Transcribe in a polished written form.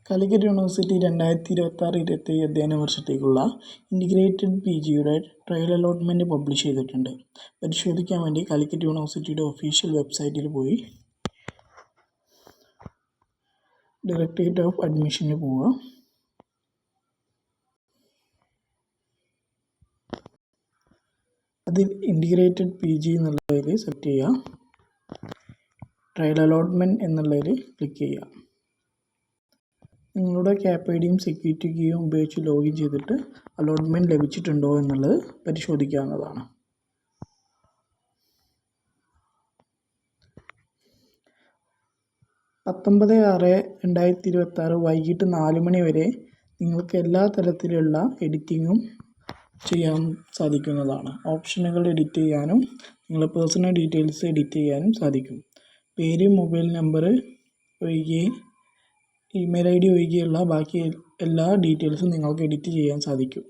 Calicut university 2026-27 അധ്യയന വർഷത്തേക്കുള്ള integrated PGയുടെ trial allotment publish ചെയ്തിട്ടുണ്ട്. പരിശോധിക്കാൻ വേണ്ടി കാലിക്കറ്റ് യൂണിവേഴ്സിറ്റിയുടെ ഒഫീഷ്യൽ വെബ്സൈറ്റിൽ പോയി ഡയറക്ടറേറ്റ് ഓഫ് അഡ്മിഷന് പോവുക. അതിൽ ഇൻ്റഗ്രേറ്റഡ് PG എന്നുള്ളതിൽ സെലക്ട് ചെയ്യുക. ട്രയൽ അലോട്ട്മെൻറ്റ് എന്നുള്ളതിൽ ക്ലിക്ക് ചെയ്യുക. നിങ്ങളുടെ ക്യാപ് ഐഡിയും സെക്യൂരിറ്റി കീയും ഉപയോഗിച്ച് ലോഗിൻ ചെയ്തിട്ട് അലോട്ട്മെൻറ്റ് ലഭിച്ചിട്ടുണ്ടോ എന്നുള്ളത് പരിശോധിക്കാവുന്നതാണ്. പത്തൊമ്പത് 6-2026 വൈകിട്ട് 4 മണി വരെ നിങ്ങൾക്ക് എല്ലാ തരത്തിലുള്ള എഡിറ്റിങ്ങും ചെയ്യാൻ സാധിക്കുന്നതാണ്. ഓപ്ഷനുകൾ എഡിറ്റ് ചെയ്യാനും നിങ്ങളുടെ പേഴ്സണൽ ഡീറ്റെയിൽസ് എഡിറ്റ് ചെയ്യാനും സാധിക്കും. പേര്, മൊബൈൽ നമ്പർ ഒഴികെ ഇമെയിൽ ID ഒഴികെയുള്ള ബാക്കി എല്ലാ ഡീറ്റെയിൽസും നിങ്ങൾക്ക് എഡിറ്റ് ചെയ്യാൻ സാധിക്കും.